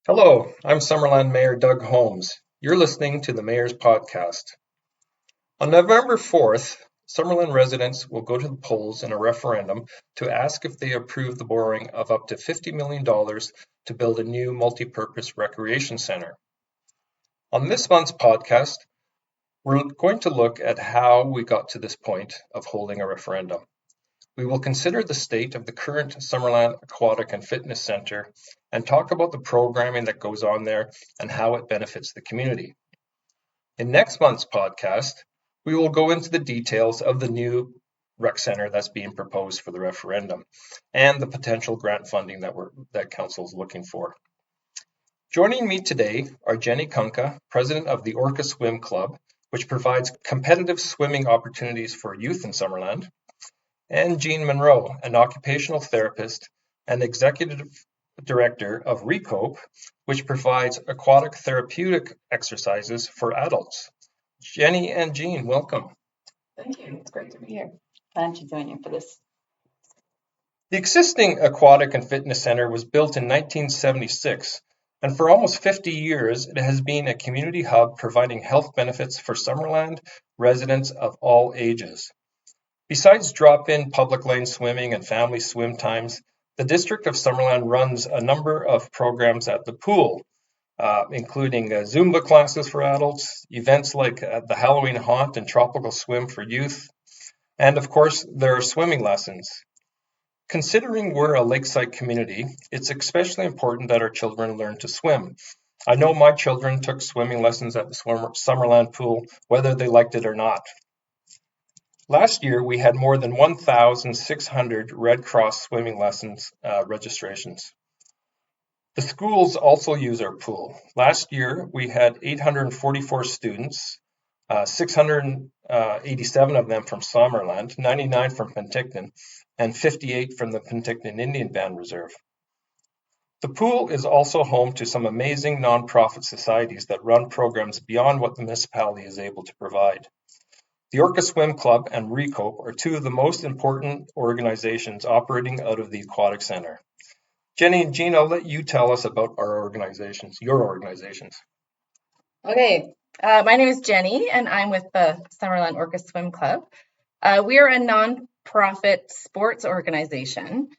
Hello, I'm Summerland Mayor Doug Holmes. You're listening to the Mayor's Podcast. On November 4th, Summerland residents will go to the polls in a referendum to ask if they approve the borrowing of up to $50 million to build a new multi-purpose recreation center. On this month's podcast, we're going to look at how we got to this point of holding a referendum. We will consider the state of the current Summerland Aquatic and Fitness Centre and talk about the programming that goes on there and how it benefits the community. In next month's podcast, we will go into the details of the new rec centre that's being proposed for the referendum and the potential grant funding that Council is looking for. Joining me today are Jenny Kunka, President of the Orca Swim Club, which provides competitive swimming opportunities for youth in Summerland, and Jean Munro, an occupational therapist and executive director of RECOPE, which provides aquatic therapeutic exercises for adults. Jenny and Jean, welcome. Thank you. It's great to be here. Glad to join you for this. The existing Aquatic and Fitness Centre was built in 1976, and for almost 50 years, it has been a community hub providing health benefits for Summerland residents of all ages. Besides drop-in public lane swimming and family swim times, the District of Summerland runs a number of programs at the pool, including Zumba classes for adults, events like the Halloween Haunt and Tropical Swim for youth, and of course, there are swimming lessons. Considering we're a lakeside community, it's especially important that our children learn to swim. I know my children took swimming lessons at the Summerland pool, whether they liked it or not. Last year, we had more than 1,600 Red Cross swimming lessons registrations. The schools also use our pool. Last year, we had 844 students, 687 of them from Summerland, 99 from Penticton, and 58 from the Penticton Indian Band Reserve. The pool is also home to some amazing nonprofit societies that run programs beyond what the municipality is able to provide. The Orca Swim Club and RECOPE are two of the most important organizations operating out of the Aquatic Centre. Jenny and Jean, I'll let you tell us about your organizations. Okay, my name is Jenny, and I'm with the Summerland Orca Swim Club. We are a nonprofit sports organization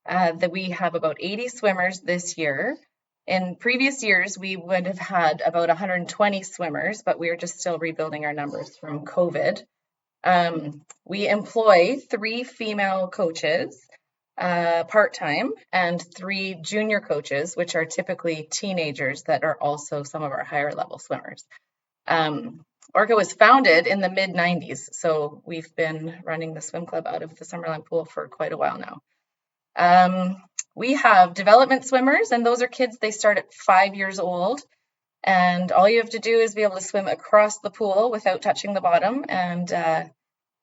that we have about 80 swimmers this year. In previous years, we would have had about 120 swimmers, but we are just still rebuilding our numbers from COVID. We employ 3 female coaches part-time and 3 junior coaches, which are typically teenagers that are also some of our higher level swimmers. Orca was founded in the mid-90s, so we've been running the swim club out of the Summerland pool for quite a while now. We have development swimmers, and those are kids, they start at 5 years old, and all you have to do is be able to swim across the pool without touching the bottom, and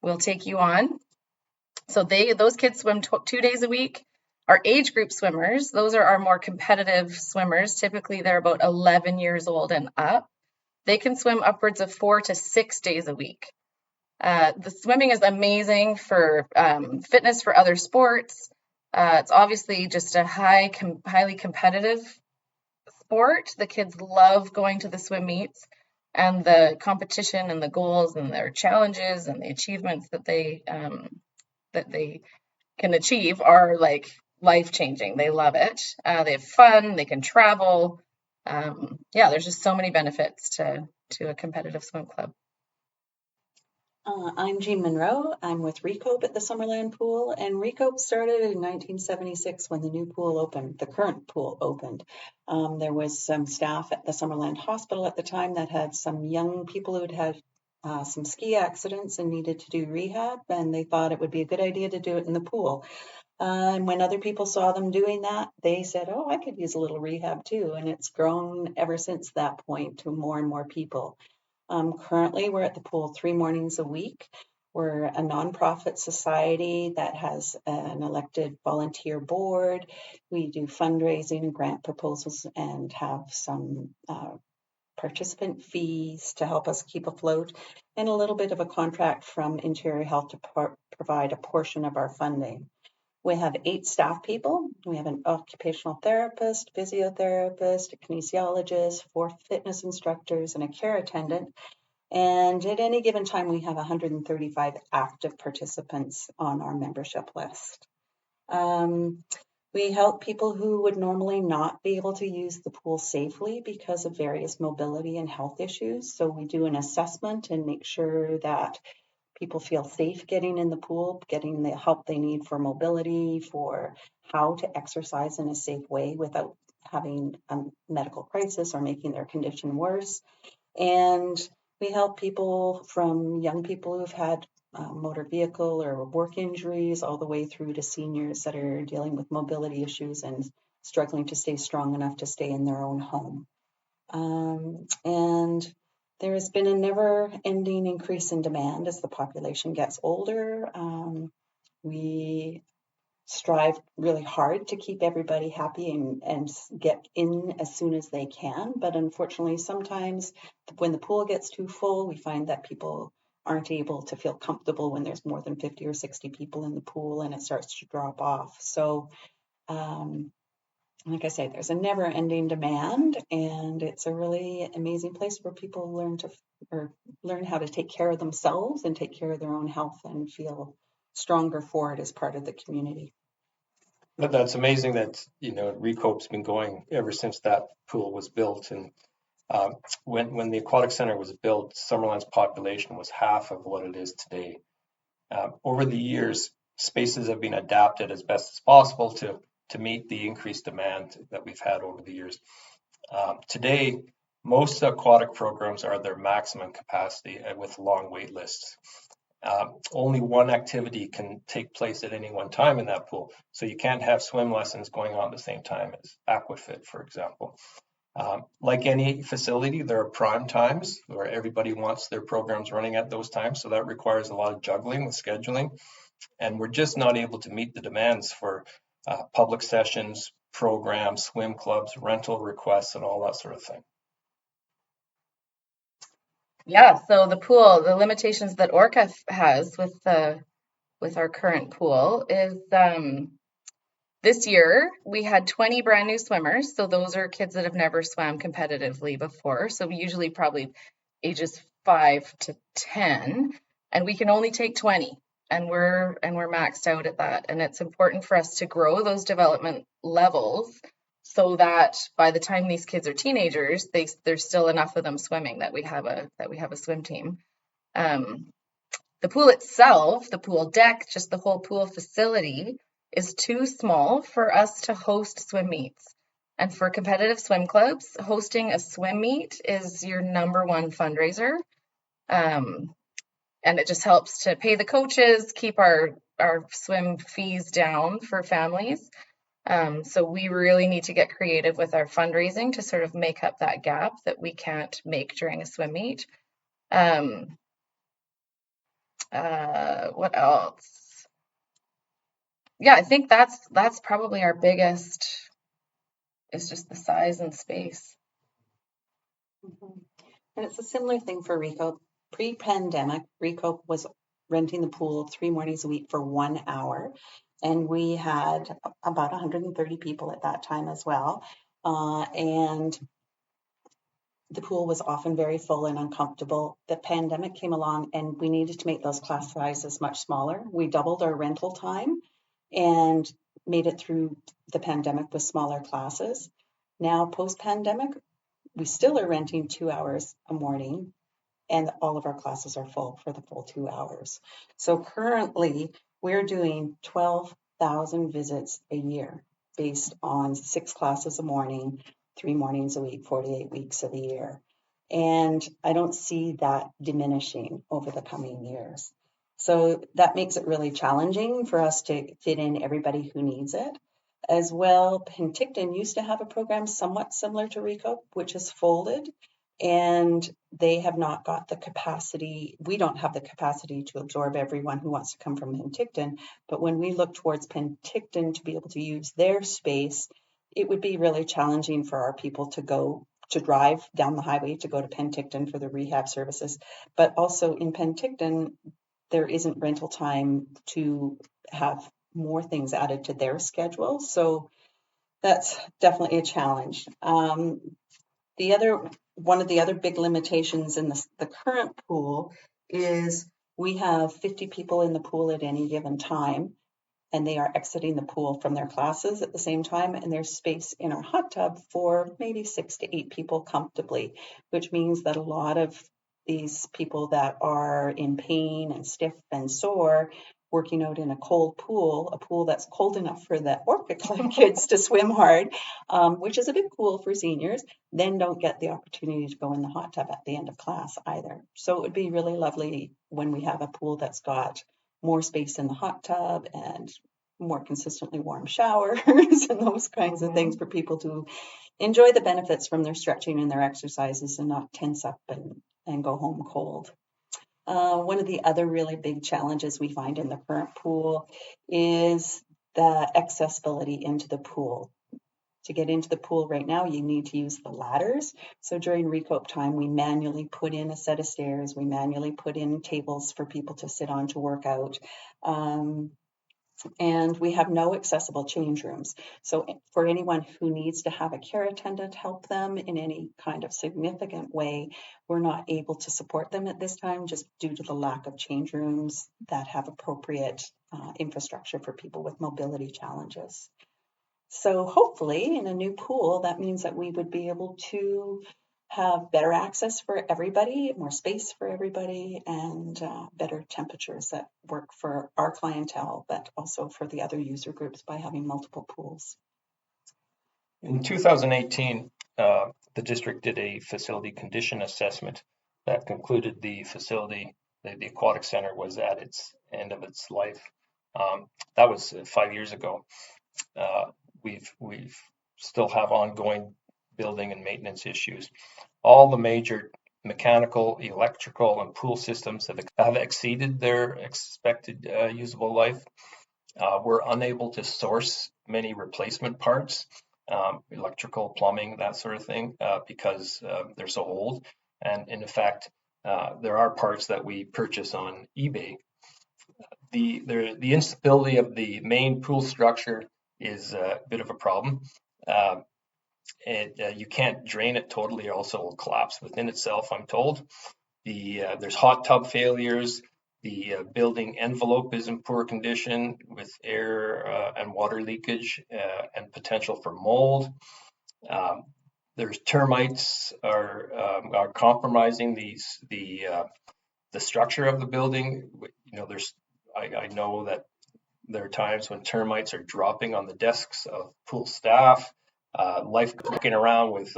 we'll take you on. So those kids swim 2 days a week. Our age group swimmers, those are our more competitive swimmers. Typically, they're about 11 years old and up. They can swim upwards of 4 to 6 days a week. The swimming is amazing for fitness for other sports. It's obviously just a highly competitive sport. The kids love going to the swim meets, and the competition and the goals and their challenges and the achievements that they can achieve are like life-changing. They love it. They have fun. They can travel. There's just so many benefits to a competitive swim club. I'm Jean Munro. I'm with RECOPE at the Summerland pool, and RECOPE started in 1976 when the new pool opened, the current pool opened. There was some staff at the Summerland Hospital at the time that had some young people who'd had some ski accidents and needed to do rehab, and they thought it would be a good idea to do it in the pool. And when other people saw them doing that, they said, oh, I could use a little rehab too, and it's grown ever since that point to more and more people. Currently, we're at the pool 3 mornings a week. We're a nonprofit society that has an elected volunteer board. We do fundraising and grant proposals and have some participant fees to help us keep afloat, and a little bit of a contract from Interior Health to provide a portion of our funding. We have 8 staff people. We have an occupational therapist, physiotherapist, a kinesiologist, 4 fitness instructors, and a care attendant. And at any given time, we have 135 active participants on our membership list. We help people who would normally not be able to use the pool safely because of various mobility and health issues. So we do an assessment and make sure that people feel safe getting in the pool, getting the help they need for mobility, for how to exercise in a safe way without having a medical crisis or making their condition worse. And we help people from young people who've had motor vehicle or work injuries all the way through to seniors that are dealing with mobility issues and struggling to stay strong enough to stay in their own home. And there has been a never-ending increase in demand as the population gets older. We strive really hard to keep everybody happy and get in as soon as they can. But unfortunately, sometimes when the pool gets too full, we find that people aren't able to feel comfortable when there's more than 50 or 60 people in the pool and it starts to drop off. So, like I say, there's a never-ending demand, and it's a really amazing place where people learn how to take care of themselves and take care of their own health and feel stronger for it as part of the community. That's amazing that, RECOPE's been going ever since that pool was built. And when the aquatic center was built, Summerland's population was half of what it is today. Over the years, spaces have been adapted as best as possible to meet the increased demand that we've had over the years. Today, most aquatic programs are their maximum capacity with long wait lists. Only one activity can take place at any one time in that pool. So you can't have swim lessons going on at the same time as Aquafit, for example. Like any facility, there are prime times where everybody wants their programs running at those times. So that requires a lot of juggling with scheduling. And we're just not able to meet the demands for public sessions, programs, swim clubs, rental requests, and all that sort of thing. Yeah, so the limitations that Orca has with our current pool is this year we had 20 brand new swimmers. So those are kids that have never swam competitively before. So we usually probably ages 5 to 10, and we can only take 20, and we're maxed out at that. And it's important for us to grow those development levels so that by the time these kids are teenagers, there's still enough of them swimming that we have a swim team. The pool itself, the pool deck, just the whole pool facility is too small for us to host swim meets. And for competitive swim clubs, hosting a swim meet is your number one fundraiser. And it just helps to pay the coaches, keep our swim fees down for families. So we really need to get creative with our fundraising to sort of make up that gap that we can't make during a swim meet. What else? Yeah, I think that's probably our biggest, is just the size and space. Mm-hmm. And it's a similar thing for RECOPE. Pre-pandemic, RECOPE was renting the pool 3 mornings a week for 1 hour. And we had about 130 people at that time as well. And the pool was often very full and uncomfortable. The pandemic came along and we needed to make those class sizes much smaller. We doubled our rental time and made it through the pandemic with smaller classes. Now, post-pandemic, we still are renting 2 hours a morning, and all of our classes are full for the full 2 hours. So currently, we're doing 12,000 visits a year based on 6 classes a morning, 3 mornings a week, 48 weeks of the year. And I don't see that diminishing over the coming years. So that makes it really challenging for us to fit in everybody who needs it. As well, Penticton used to have a program somewhat similar to RECOPE, which is folded, and they have not got the capacity. We don't have the capacity to absorb everyone who wants to come from Penticton, but when we look towards Penticton to be able to use their space, it would be really challenging for our people to drive down the highway to go to Penticton for the rehab services. But also in Penticton, there isn't rental time to have more things added to their schedule. So that's definitely a challenge. One of the other big limitations in the current pool is we have 50 people in the pool at any given time, and they are exiting the pool from their classes at the same time, and there's space in our hot tub for maybe 6 to 8 people comfortably, which means that a lot of these people that are in pain and stiff and sore working out in a cold pool, a pool that's cold enough for the Orca kids to swim hard, which is a bit cool for seniors, then don't get the opportunity to go in the hot tub at the end of class either. So it would be really lovely when we have a pool that's got more space in the hot tub and more consistently warm showers and those kinds of things for people to enjoy the benefits from their stretching and their exercises and not tense up and go home cold. One of the other really big challenges we find in the current pool is the accessibility into the pool. To get into the pool right now, you need to use the ladders. So during RECOPE time, we manually put in a set of stairs. We manually put in tables for people to sit on to work out. And we have no accessible change rooms. So for anyone who needs to have a care attendant help them in any kind of significant way, we're not able to support them at this time just due to the lack of change rooms that have appropriate infrastructure for people with mobility challenges. So hopefully in a new pool, that means that we would be able to have better access for everybody, more space for everybody, and better temperatures that work for our clientele, but also for the other user groups by having multiple pools. In 2018, the district did a facility condition assessment that concluded the facility, the aquatic center, was at its end of its life. That was 5 years ago. We've still have ongoing building and maintenance issues. All the major mechanical, electrical, and pool systems have exceeded their expected usable life. We're unable to source many replacement parts, electrical, plumbing, that sort of thing, because they're so old. And in fact, there are parts that we purchase on eBay. The instability of the main pool structure is a bit of a problem. You can't drain it totally, or else it will collapse within itself, I'm told. There's hot tub failures. The building envelope is in poor condition with air and water leakage and potential for mold. There's termites are compromising the structure of the building. You know, I know that there are times when termites are dropping on the desks of pool staff. Life walking around with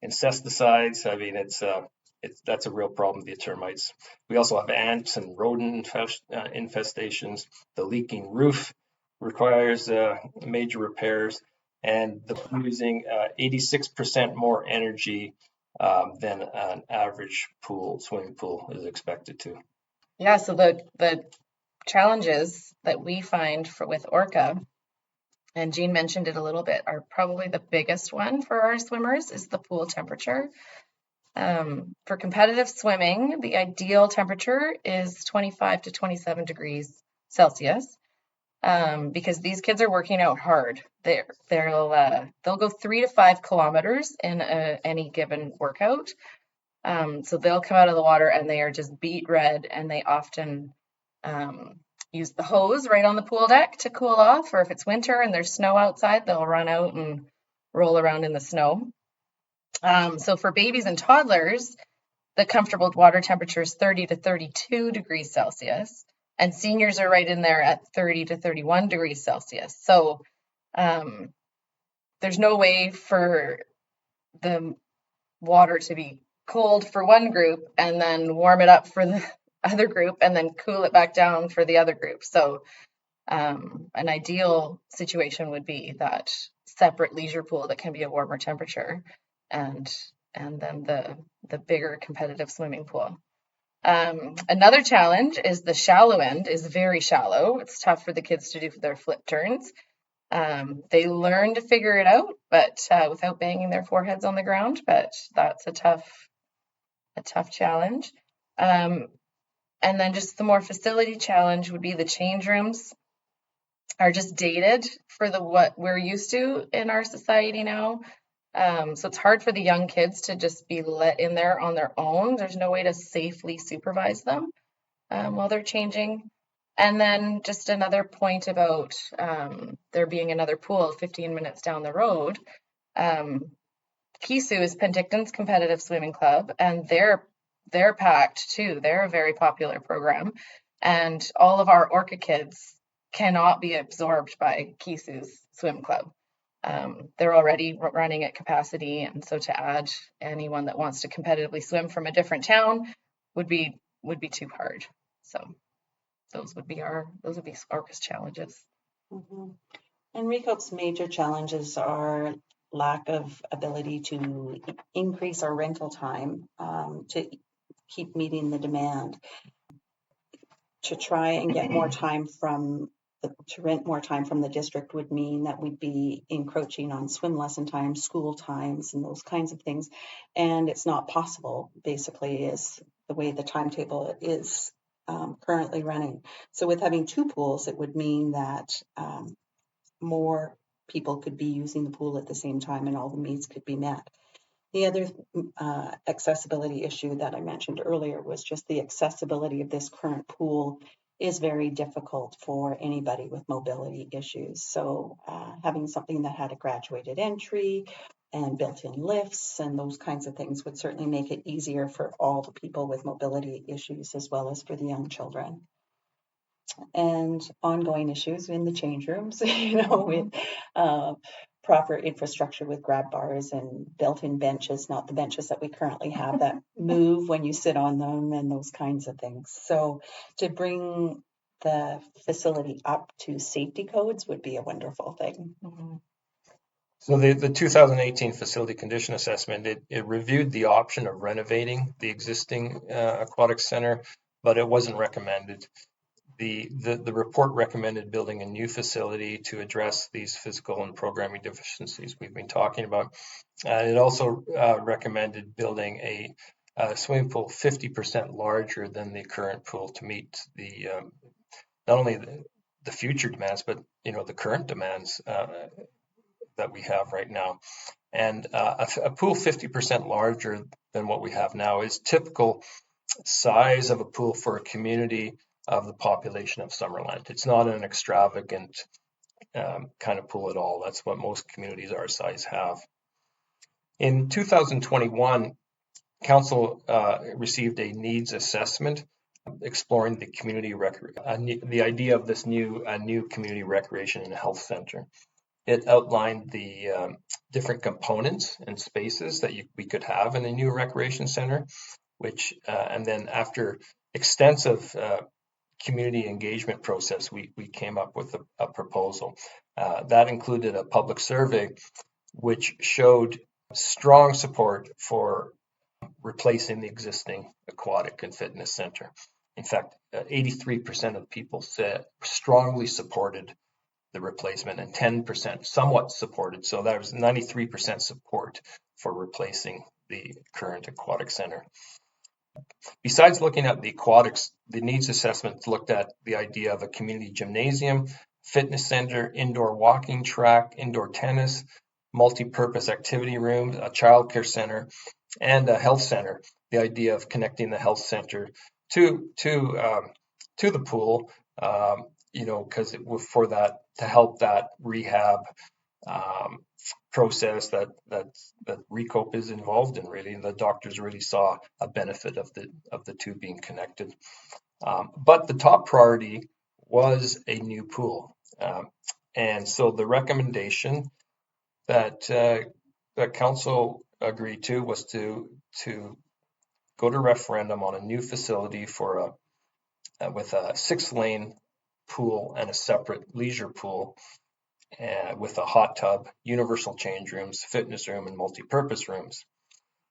insecticides. I mean, that's a real problem, the termites. We also have ants and rodent infestations. The leaking roof requires major repairs, and the pool using 86% more energy than an average swimming pool is expected to. Yeah, so the challenges that we find with Orca, and Jean mentioned it a little bit, are probably the biggest one for our swimmers is the pool temperature. For competitive swimming, the ideal temperature is 25 to 27 degrees Celsius, because these kids are working out hard. They'll go 3 to 5 kilometers in any given workout. So they'll come out of the water and they are just beet red, and they often use the hose right on the pool deck to cool off, or if it's winter and there's snow outside, they'll run out and roll around in the snow. So for babies and toddlers, the comfortable water temperature is 30 to 32 degrees Celsius, and seniors are right in there at 30 to 31 degrees Celsius. So there's no way for the water to be cold for one group and then warm it up for the other group and then cool it back down for the other group. So an ideal situation would be that separate leisure pool that can be a warmer temperature, and then the bigger competitive swimming pool. Another challenge is the shallow end is very shallow. It's tough for the kids to do their flip turns. They learn to figure it out, but without banging their foreheads on the ground. But that's a tough challenge. And then just the more facility challenge would be the change rooms. are just dated for what we're used to in our society now. So it's hard for the young kids to just be let in there on their own. There's no way to safely supervise them while they're changing. And then just another point about there being another pool 15 minutes down the road. Kisu is Penticton's competitive swimming club, and they're packed too. They're a very popular program, and all of our Orca kids cannot be absorbed by Kisu's swim club. They're already running at capacity, and so to add anyone that wants to competitively swim from a different town would be too hard. So those would be Orca's challenges. Mm-hmm. And RECOPE's major challenges are lack of ability to increase our rental time to keep meeting the demand. To try and get more time to rent more time from the district would mean that we'd be encroaching on swim lesson times, school times, and those kinds of things. And it's not possible, basically, is the way the timetable is currently running. So with having two pools, it would mean that more people could be using the pool at the same time and all the needs could be met. The other accessibility issue that I mentioned earlier was just the accessibility of this current pool is very difficult for anybody with mobility issues. So having something that had a graduated entry and built-in lifts and those kinds of things would certainly make it easier for all the people with mobility issues as well as for the young children. And ongoing issues in the change rooms, with proper infrastructure with grab bars and built-in benches, not the benches that we currently have that move when you sit on them and those kinds of things. So to bring the facility up to safety codes would be a wonderful thing. Mm-hmm. So the 2018 facility condition assessment, it reviewed the option of renovating the existing aquatic center, but it wasn't recommended. The report recommended building a new facility to address these physical and programming deficiencies we've been talking about. It also recommended building a swimming pool 50% larger than the current pool to meet the not only the future demands, but the current demands that we have right now. And a pool 50% larger than what we have now is typical size of a pool for a community of the population of Summerland. It's not an extravagant kind of pool at all. That's what most communities our size have. In 2021, Council received a needs assessment exploring the community the idea of this new community recreation and health center. It outlined the different components and spaces that we could have in a new recreation center, which and then after extensive community engagement process, we came up with a proposal. That included a public survey, which showed strong support for replacing the existing aquatic and fitness center. In fact, 83% of people strongly supported the replacement and 10% somewhat supported. So that was 93% support for replacing the current aquatic center. Besides looking at the aquatics, the needs assessment looked at the idea of a community gymnasium, fitness center, indoor walking track, indoor tennis, multi-purpose activity rooms, a childcare center, and a health center. The idea of connecting the health center to the pool, because for that to help that rehab process that RECOPE is involved in, really, and the doctors really saw a benefit of the two being connected. But the top priority was a new pool, and so the recommendation that council agreed to was to go to referendum on a new facility with a 6-lane pool and a separate leisure pool with a hot tub, universal change rooms, fitness room, and multi-purpose rooms.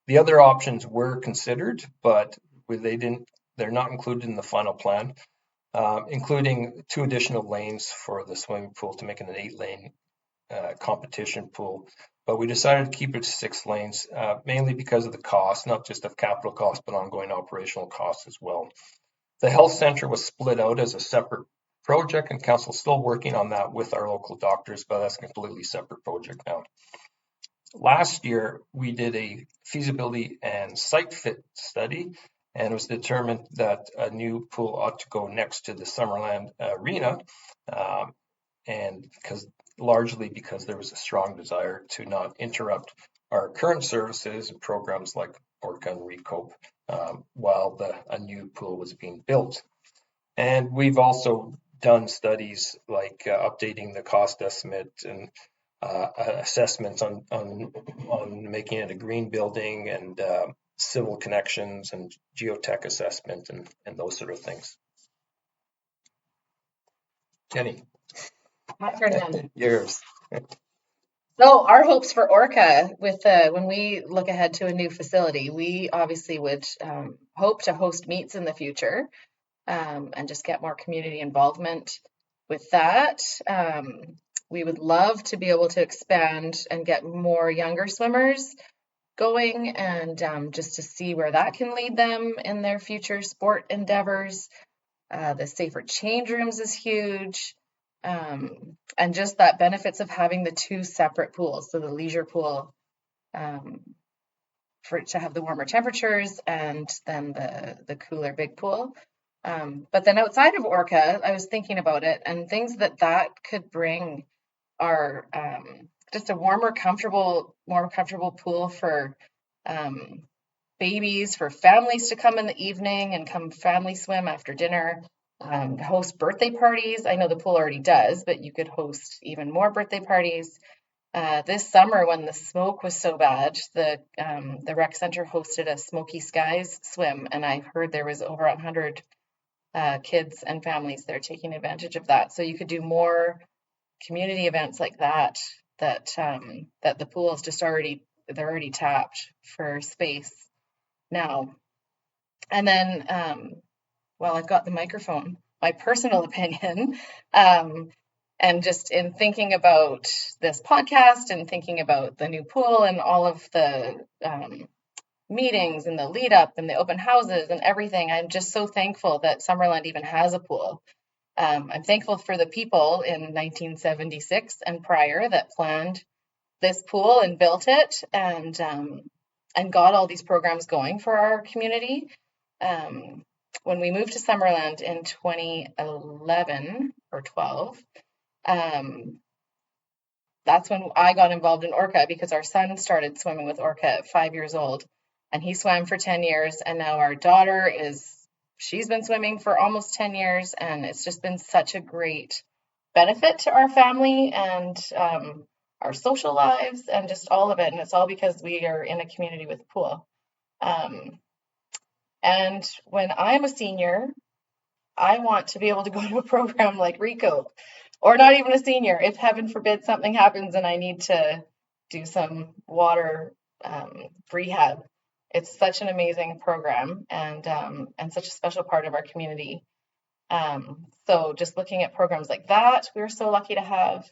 The other options were considered, but they're not included in the final plan, including 2 additional lanes for the swimming pool to make it an 8-lane competition pool. But we decided to keep it to 6 lanes, mainly because of the cost, not just of capital costs, but ongoing operational costs as well. The health center was split out as a separate project, and council still working on that with our local doctors, but that's a completely separate project now. Last year, we did a feasibility and site fit study, and it was determined that a new pool ought to go next to the Summerland Arena, and largely because there was a strong desire to not interrupt our current services and programs like Orca and RECOPE while a new pool was being built. And we've also done studies like updating the cost estimate and assessments on making it a green building, and civil connections and geotech assessment and those sort of things. Jenny, yours. So our hopes for Orca with when we look ahead to a new facility, we obviously would hope to host meets in the future and just get more community involvement with that. We would love to be able to expand and get more younger swimmers going, and just to see where that can lead them in their future sport endeavors. The safer change rooms is huge. And just that benefits of having the two separate pools. So the leisure pool to have the warmer temperatures, and then the cooler big pool. But then outside of Orca, I was thinking about it, and things that could bring are just a more comfortable pool for babies, for families to come in the evening and come family swim after dinner, host birthday parties. I know the pool already does, but you could host even more birthday parties. This summer, when the smoke was so bad, the rec center hosted a Smoky Skies swim, and I heard there was over 100 kids and families there taking advantage of that. So you could do more community events like that the pool is just they're already tapped for space now. And then well, I've got the microphone, my personal opinion, and just in thinking about this podcast and thinking about the new pool and all of the meetings and the lead up and the open houses and everything, I'm just so thankful that Summerland even has a pool. I'm thankful for the people in 1976 and prior that planned this pool and built it, and got all these programs going for our community. When we moved to Summerland in 2011 or 12, that's when I got involved in Orca, because our son started swimming with Orca at 5 years old, and he swam for 10 years. And now our daughter she's been swimming for almost 10 years. And it's just been such a great benefit to our family and our social lives and just all of it. And it's all because we are in a community with a pool. And when I'm a senior, I want to be able to go to a program like RECOPE, or not even a senior. If heaven forbid something happens and I need to do some water rehab, it's such an amazing program and such a special part of our community. So just looking at programs like that, we're so lucky to have,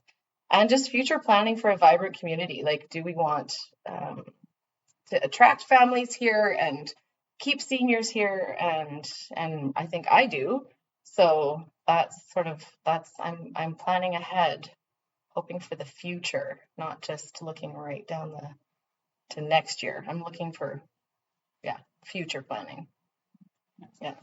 and just future planning for a vibrant community. Like, do we want to attract families here and keep seniors here? And I think I do. So I'm planning ahead, hoping for the future, not just looking right down to next year. I'm looking for future planning. Yeah.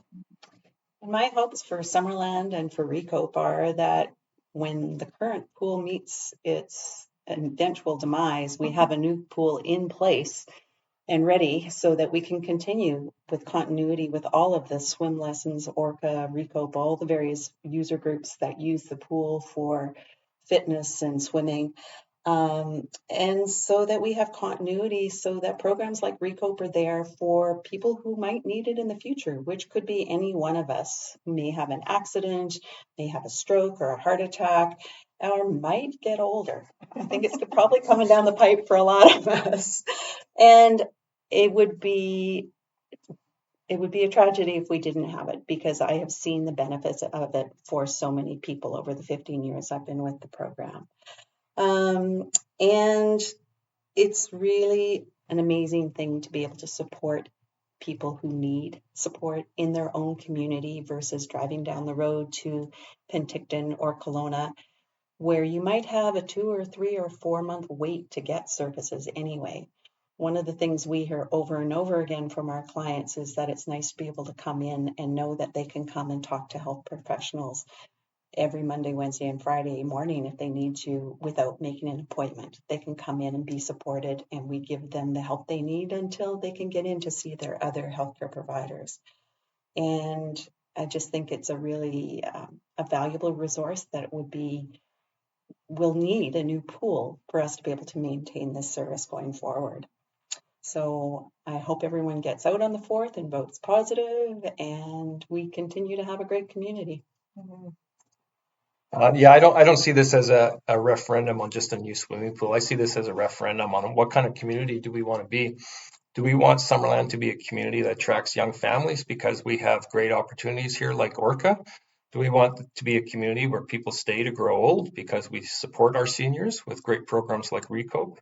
My hopes for Summerland and for RECOPE are that when the current pool meets its eventual demise, we have a new pool in place and ready so that we can continue with continuity with all of the swim lessons, Orca, RECOPE, all the various user groups that use the pool for fitness and swimming. And so that we have continuity, so that programs like RECOPE are there for people who might need it in the future, which could be any one of us who may have an accident, may have a stroke or a heart attack, or might get older. I think it's probably coming down the pipe for a lot of us. And it would be a tragedy if we didn't have it, because I have seen the benefits of it for so many people over the 15 years I've been with the program. And it's really an amazing thing to be able to support people who need support in their own community versus driving down the road to Penticton or Kelowna, where you might have a 2 or 3 or 4 month wait to get services anyway. One of the things we hear over and over again from our clients is that it's nice to be able to come in and know that they can come and talk to health professionals every Monday, Wednesday, and Friday morning if they need to without making an appointment. They can come in and be supported, and we give them the help they need until they can get in to see their other healthcare providers. And I just think it's a really a valuable resource that will need a new pool for us to be able to maintain this service going forward. So I hope everyone gets out on the 4th and votes positive, and we continue to have a great community. Mhm. I don't see this as a referendum on just a new swimming pool. I see this as a referendum on what kind of community do we want to be. Do we want Summerland to be a community that attracts young families because we have great opportunities here like Orca? Do we want it to be a community where people stay to grow old because we support our seniors with great programs like RECOPE?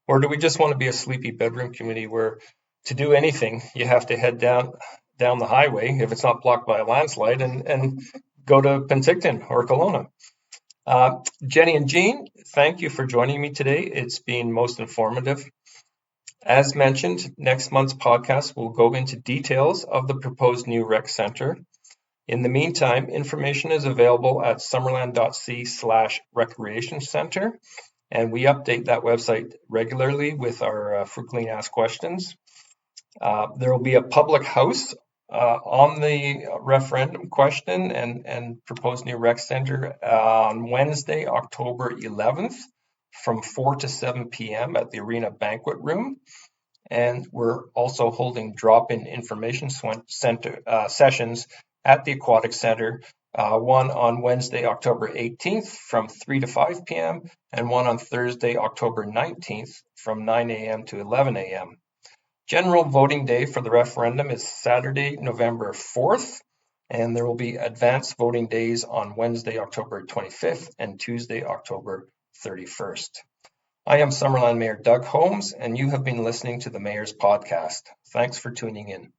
Or do we just want to be a sleepy bedroom community where to do anything, you have to head down the highway if it's not blocked by a landslide and go to Penticton or Kelowna? Jenny and Jean, thank you for joining me today. It's been most informative. As mentioned, next month's podcast will go into details of the proposed new rec centre. In the meantime, information is available at summerland.c/recreation centre, and we update that website regularly with our frequently asked questions. There will be a public house on the referendum question and proposed new rec centre on Wednesday, October 11th from 4 to 7 p.m. at the Arena Banquet Room. And we're also holding drop-in information center sessions at the Aquatic Centre, one on Wednesday, October 18th from 3 to 5 p.m. and one on Thursday, October 19th from 9 a.m. to 11 a.m. General voting day for the referendum is Saturday, November 4th, and there will be advanced voting days on Wednesday, October 25th and Tuesday, October 31st. I am Summerland Mayor Doug Holmes, and you have been listening to the Mayor's Podcast. Thanks for tuning in.